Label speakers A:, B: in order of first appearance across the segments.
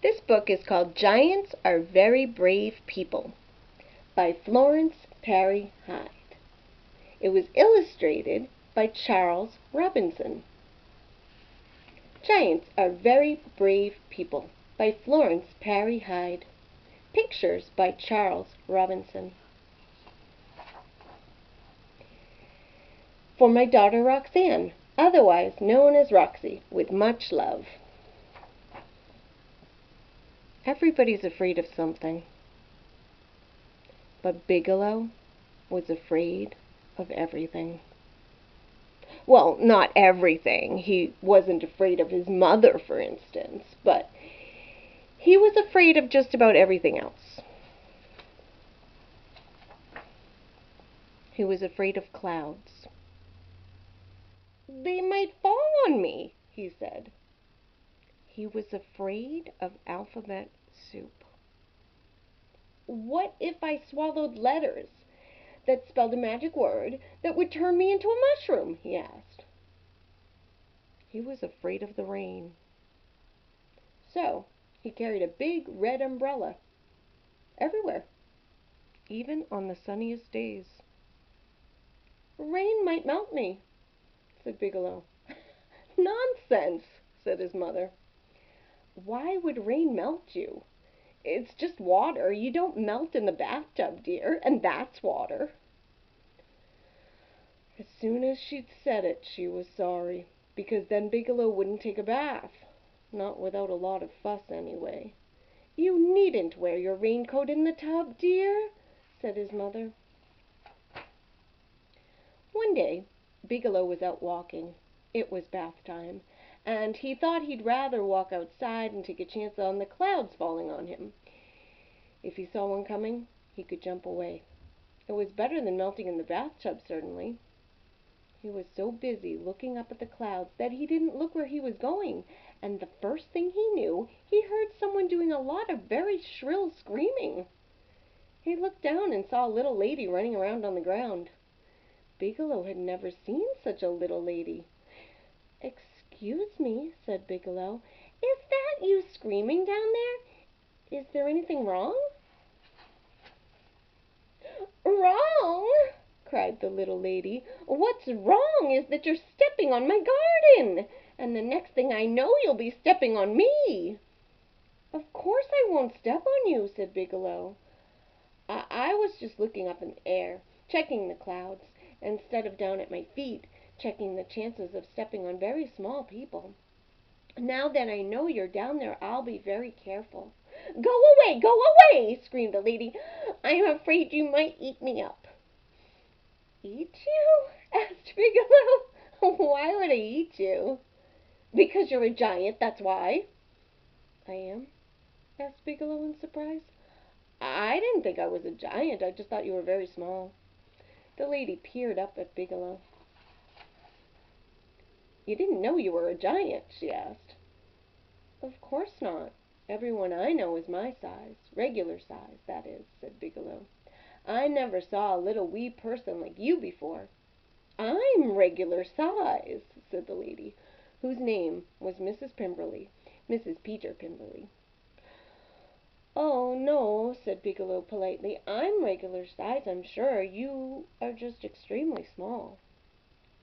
A: This book is called Giants Are Very Brave People by Florence Parry Heide. It was illustrated by Charles Robinson. Giants Are Very Brave People by Florence Parry Heide. Pictures by Charles Robinson. For my daughter Roxanne, otherwise known as Roxy, with much love. Everybody's afraid of something, but Bigelow was afraid of everything. Well, not everything. He wasn't afraid of his mother, for instance, but he was afraid of just about everything else. He was afraid of clouds. "They might fall on me," he said. He was afraid of alphabet soup. "What if I swallowed letters that spelled a magic word that would turn me into a mushroom?" he asked. He was afraid of the rain. So he carried a big red umbrella everywhere, even on the sunniest days. "Rain might melt me," said Bigelow. "Nonsense," said his mother. "Why would rain melt you? It's just water. You don't melt in the bathtub, dear, and that's water." As soon as she'd said it, she was sorry, because then Bigelow wouldn't take a bath. Not without a lot of fuss, anyway. "You needn't wear your raincoat in the tub, dear," said his mother. One day Bigelow was out walking. It was bath time, and he thought he'd rather walk outside and take a chance on the clouds falling on him. If he saw one coming, he could jump away. It was better than melting in the bathtub, certainly. He was so busy looking up at the clouds that he didn't look where he was going, and the first thing he knew, he heard someone doing a lot of very shrill screaming. He looked down and saw a little lady running around on the ground. Bigelow had never seen such a little lady. "Excuse me," said Bigelow, "is that you screaming down there? Is there anything wrong?" "Wrong!" cried the little lady. "What's wrong is that you're stepping on my garden, and the next thing I know you'll be stepping on me." "Of course I won't step on you," said Bigelow. I was just looking up in the air, checking the clouds, instead of down at my feet, checking the chances of stepping on very small people. Now that I know you're down there, I'll be very careful." "Go away! Go away!" screamed the lady. "I'm afraid you might eat me up." "Eat you?" asked Bigelow. "Why would I eat you?" "Because you're a giant, that's why." "I am?" asked Bigelow in surprise. "I didn't think I was a giant. I just thought you were very small." The lady peered up at Bigelow. "You didn't know you were a giant?" she asked. "Of course not. Everyone I know is my size. Regular size, that is," said Bigelow. "I never saw a little wee person like you before." "I'm regular size," said the lady, whose name was Mrs. Pemberley, Mrs. Peter Pemberley. "Oh, no," said Bigelow politely. "I'm regular size, I'm sure. You are just extremely small."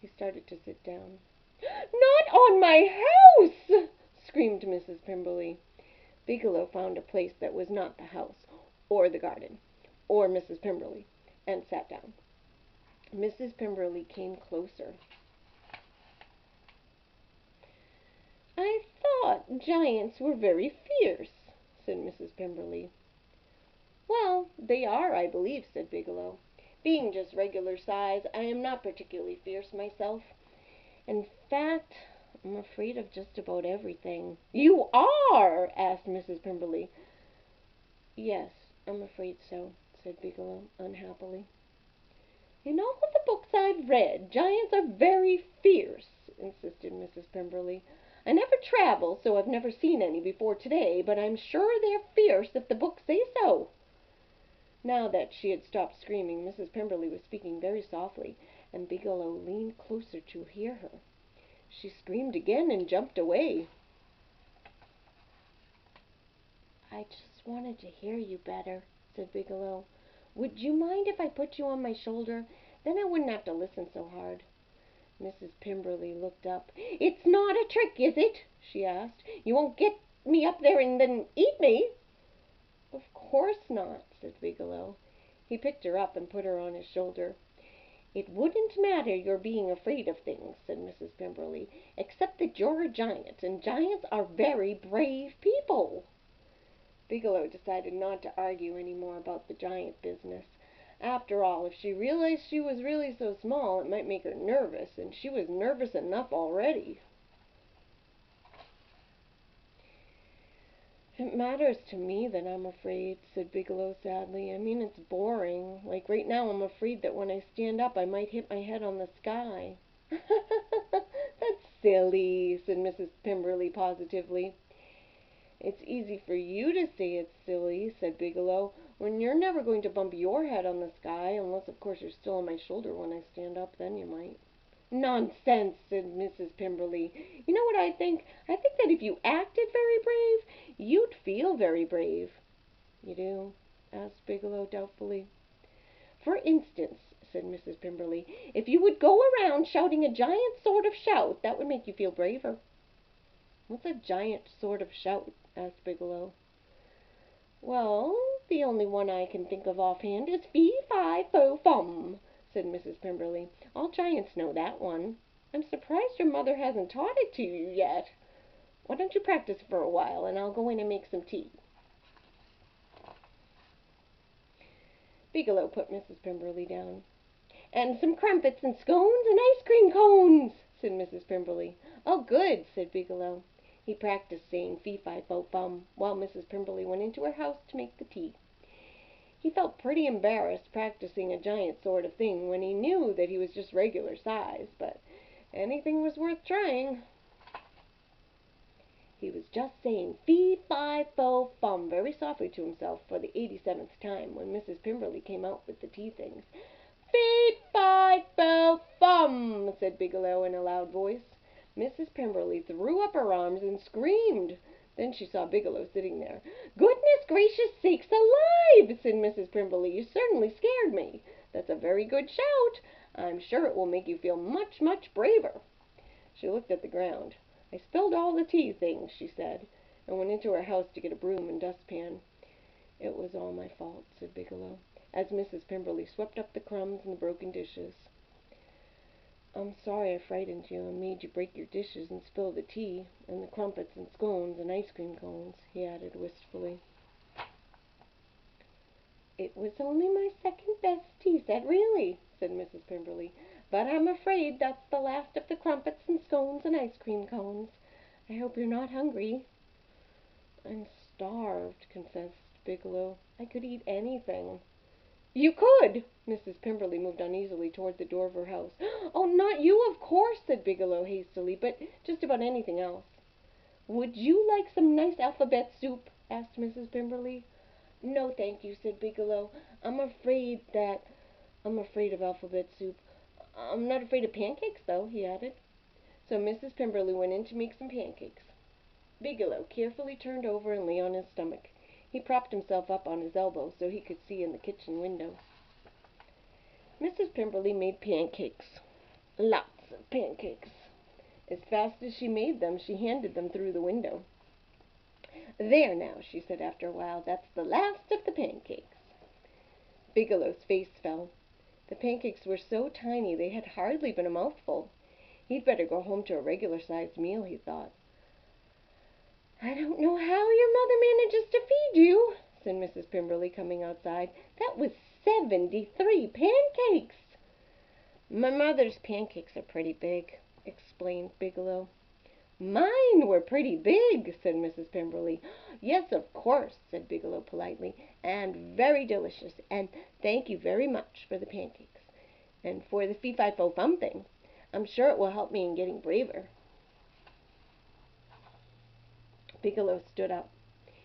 A: He started to sit down. "Not on my house!" screamed Mrs. Pemberley. Bigelow found a place that was not the house, or the garden, or Mrs. Pemberley, and sat down. Mrs. Pemberley came closer. "I thought giants were very fierce," said Mrs. Pemberley. "Well, they are, I believe," said Bigelow. "Being just regular size, I am not particularly fierce myself. In fact, I'm afraid of just about everything." "You are?" asked Mrs. Pemberley. "Yes, I'm afraid so," said Bigelow unhappily. "In all the books I've read, giants are very fierce," insisted Mrs. Pemberley. "I never travel, so I've never seen any before today, but I'm sure they're fierce if the books say so." Now that she had stopped screaming, Mrs. Pemberley was speaking very softly, and Bigelow leaned closer to hear her. She screamed again and jumped away. "I just wanted to hear you better," said Bigelow. "Would you mind if I put you on my shoulder? Then I wouldn't have to listen so hard." Mrs. Pemberley looked up. "It's not a trick, is it?" she asked. "You won't get me up there and then eat me?" "Of course not," said Bigelow. He picked her up and put her on his shoulder. "It wouldn't matter your being afraid of things," said Mrs. Pemberley, "except that you're a giant, and giants are very brave people." Bigelow decided not to argue any more about the giant business. After all, if she realized she was really so small, it might make her nervous, and she was nervous enough already. "It matters to me that I'm afraid," said Bigelow sadly. "I mean, it's boring. Like right now I'm afraid that when I stand up I might hit my head on the sky." "That's silly," said Mrs. Pemberley positively. "It's easy for you to say it's silly," said Bigelow, "when you're never going to bump your head on the sky, unless of course you're still on my shoulder when I stand up, then you might." "Nonsense," said Mrs. Pemberley. "You know what I think? I think that if you acted very brave, you'd feel very brave." "You do?" asked Bigelow doubtfully. "For instance," said Mrs. Pemberley, "if you would go around shouting a giant sort of shout, that would make you feel braver." "What's a giant sort of shout?" asked Bigelow. "Well, the only one I can think of offhand is fee-fi-fo-fum," said Mrs. Pemberley. "All giants know that one. I'm surprised your mother hasn't taught it to you yet. Why don't you practice for a while, and I'll go in and make some tea." Bigelow put Mrs. Pemberley down. "And some crumpets and scones and ice cream cones," said Mrs. Pemberley. "Oh, good," said Bigelow. He practiced saying fee-fi-fo-fum while Mrs. Pemberley went into her house to make the tea. He felt pretty embarrassed practicing a giant sort of thing when he knew that he was just regular size, but anything was worth trying. He was just saying fee-fi-fo-fum very softly to himself for the 87th time when Mrs. Pemberley came out with the tea things. "Fee-fi-fo-fum," said Bigelow in a loud voice. Mrs. Pemberley threw up her arms and screamed. Then she saw Bigelow sitting there. "Goodness gracious sakes alive!" said Mrs. Pemberley. "You certainly scared me. That's a very good shout. I'm sure it will make you feel much, much braver." She looked at the ground. "I spilled all the tea things," she said, and went into her house to get a broom and dustpan. "It was all my fault," said Bigelow, as Mrs. Pemberley swept up the crumbs and the broken dishes. "I'm sorry I frightened you and made you break your dishes and spill the tea, and the crumpets and scones and ice cream cones," he added wistfully. "It was only my second best tea set, really," said Mrs. Pemberley, "but I'm afraid that's the last of the crumpets and scones and ice cream cones. I hope you're not hungry." "I'm starved," confessed Bigelow. "I could eat anything." "You could!" Mrs. Pemberley moved uneasily toward the door of her house. "Oh, not you, of course," said Bigelow hastily, "but just about anything else." "Would you like some nice alphabet soup?" asked Mrs. Pemberley. "No, thank you," said Bigelow. I'm afraid of alphabet soup. I'm not afraid of pancakes, though," he added. So Mrs. Pemberley went in to make some pancakes. Bigelow carefully turned over and lay on his stomach. He propped himself up on his elbow so he could see in the kitchen window. Mrs. Pemberley made pancakes. Lots of pancakes. As fast as she made them, she handed them through the window. "There now," she said after a while, "that's the last of the pancakes." Bigelow's face fell. The pancakes were so tiny they had hardly been a mouthful. He'd better go home to a regular-sized meal, he thought. "I don't know how your mother manages to feed you," said Mrs. Pemberley, coming outside. "That was 73 pancakes." "My mother's pancakes are pretty big," explained Bigelow. "Mine were pretty big," said Mrs. Pemberley. "Yes, of course," said Bigelow politely, "and very delicious, and thank you very much for the pancakes, and for the fee-fi-fo-fum thing. I'm sure it will help me in getting braver." Bigelow stood up.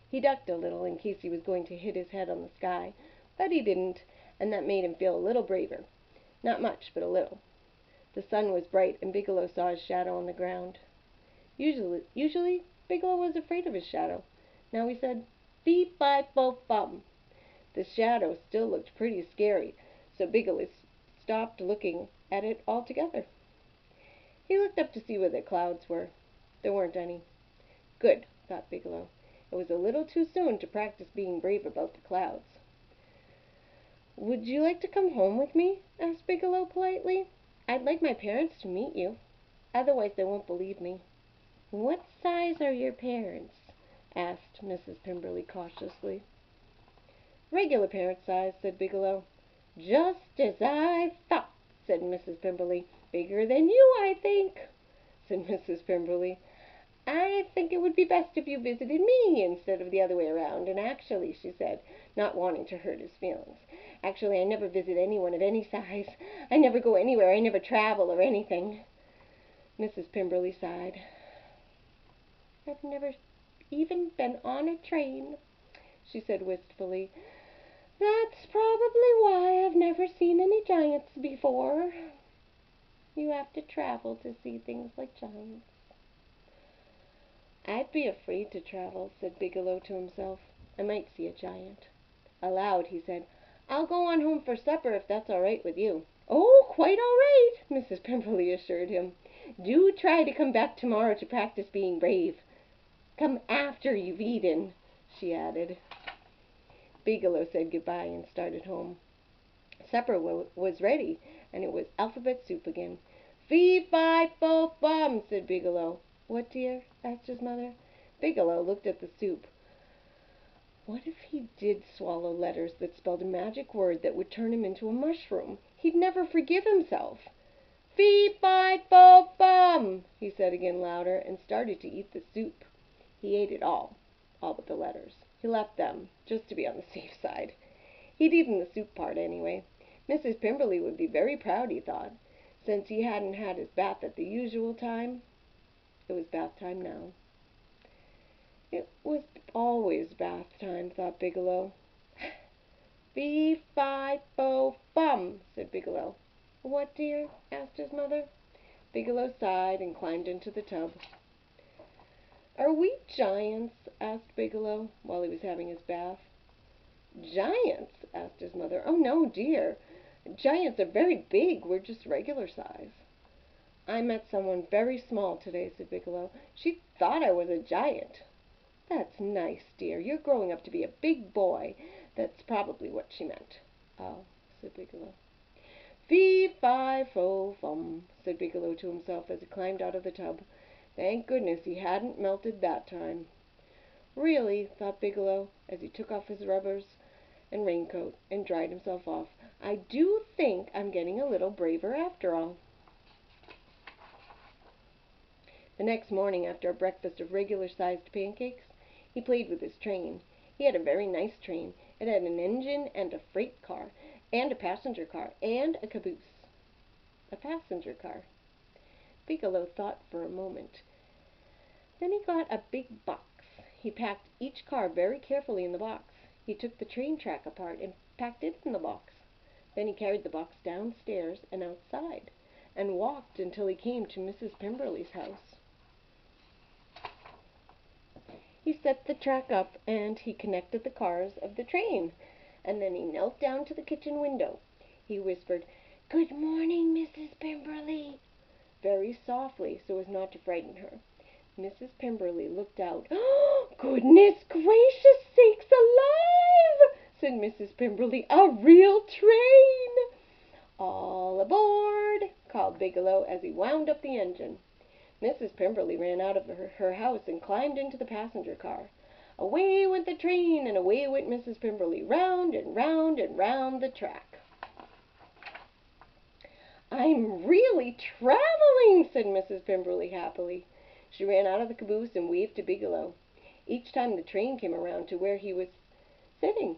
A: He ducked a little in case he was going to hit his head on the sky, but he didn't, and that made him feel a little braver. Not much, but a little. The sun was bright, and Bigelow saw his shadow on the ground. Usually Bigelow was afraid of his shadow. Now he said, Fee, fi, fo, fum. The shadow still looked pretty scary, so Bigelow stopped looking at it altogether. He looked up to see where the clouds were. There weren't any. Good, thought Bigelow. It was a little too soon to practice being brave about the clouds. "Would you like to come home with me?" asked Bigelow politely. "I'd like my parents to meet you. Otherwise they won't believe me." "What size are your parents?" asked Mrs. Pemberley cautiously. "Regular parent size," said Bigelow. "Just as I thought," said Mrs. Pemberley. "Bigger than you, I think," said Mrs. Pemberley. "I think it would be best if you visited me instead of the other way around. And actually," she said, not wanting to hurt his feelings, "actually I never visit anyone of any size. I never go anywhere. I never travel or anything." Mrs. Pemberley sighed. "I've never even been on a train," she said wistfully. "That's probably why I've never seen any giants before. You have to travel to see things like giants." "I'd be afraid to travel," said Bigelow to himself. "I might see a giant." Aloud he said, "I'll go on home for supper if that's all right with you." "Oh, quite all right," Mrs. Pemberley assured him. "Do try to come back tomorrow to practice being brave. Come after you've eaten," she added. Bigelow said goodbye and started home. Supper was ready, and it was alphabet soup again. "Fee, fi, fo, fum," said Bigelow. "What, dear?" asked his mother. Bigelow looked at the soup. What if he did swallow letters that spelled a magic word that would turn him into a mushroom? He'd never forgive himself. "Fee, fi, fo, fum," he said again louder, and started to eat the soup. He ate it all but the letters. He left them, just to be on the safe side. He'd eaten the soup part anyway. Mrs. Pemberley would be very proud, he thought, since he hadn't had his bath at the usual time. It was bath time now. It was always bath time, thought Bigelow. "Fee, fi, fo, fum," said Bigelow. "What, dear?" asked his mother. Bigelow sighed and climbed into the tub. "Are we giants?" asked Bigelow, while he was having his bath. "Giants?" asked his mother. "Oh, no, dear. Giants are very big. We're just regular size." "I met someone very small today," said Bigelow. "She thought I was a giant." "That's nice, dear. You're growing up to be a big boy." That's probably what she meant. "Oh," said Bigelow. "Fee, fi, fo, fum," said Bigelow to himself as he climbed out of the tub. Thank goodness he hadn't melted that time. "Really," thought Bigelow, as he took off his rubbers and raincoat and dried himself off, "I do think I'm getting a little braver after all." The next morning, after a breakfast of regular-sized pancakes, he played with his train. He had a very nice train. It had an engine and a freight car, and a passenger car, and a caboose. A passenger car. Bigelow thought for a moment. Then he got a big box. He packed each car very carefully in the box. He took the train track apart and packed it in the box. Then he carried the box downstairs and outside, and walked until he came to Mrs. Pemberley's house. He set the track up, and he connected the cars of the train, and then he knelt down to the kitchen window. He whispered, "Good morning, Mrs. Pemberley," very softly, so as not to frighten her. Mrs. Pemberley looked out. "Oh, goodness gracious sakes alive!" said Mrs. Pemberley. "A real train!" "All aboard!" called Bigelow as he wound up the engine. Mrs. Pemberley ran out of her house and climbed into the passenger car. Away went the train, and away went Mrs. Pemberley, round and round and round the track. "I'm really traveling," said Mrs. Pemberley happily. She ran out of the caboose and waved to Bigelow each time the train came around to where he was sitting.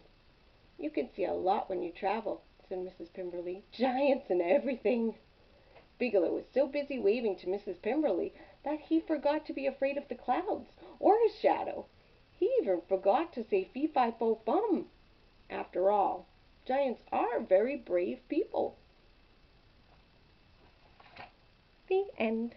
A: "You can see a lot when you travel," said Mrs. Pemberley. "Giants and everything." Bigelow was so busy waving to Mrs. Pemberley that he forgot to be afraid of the clouds or his shadow. He even forgot to say "Fee, fi, fo, fum." After all, giants are very brave people. The end.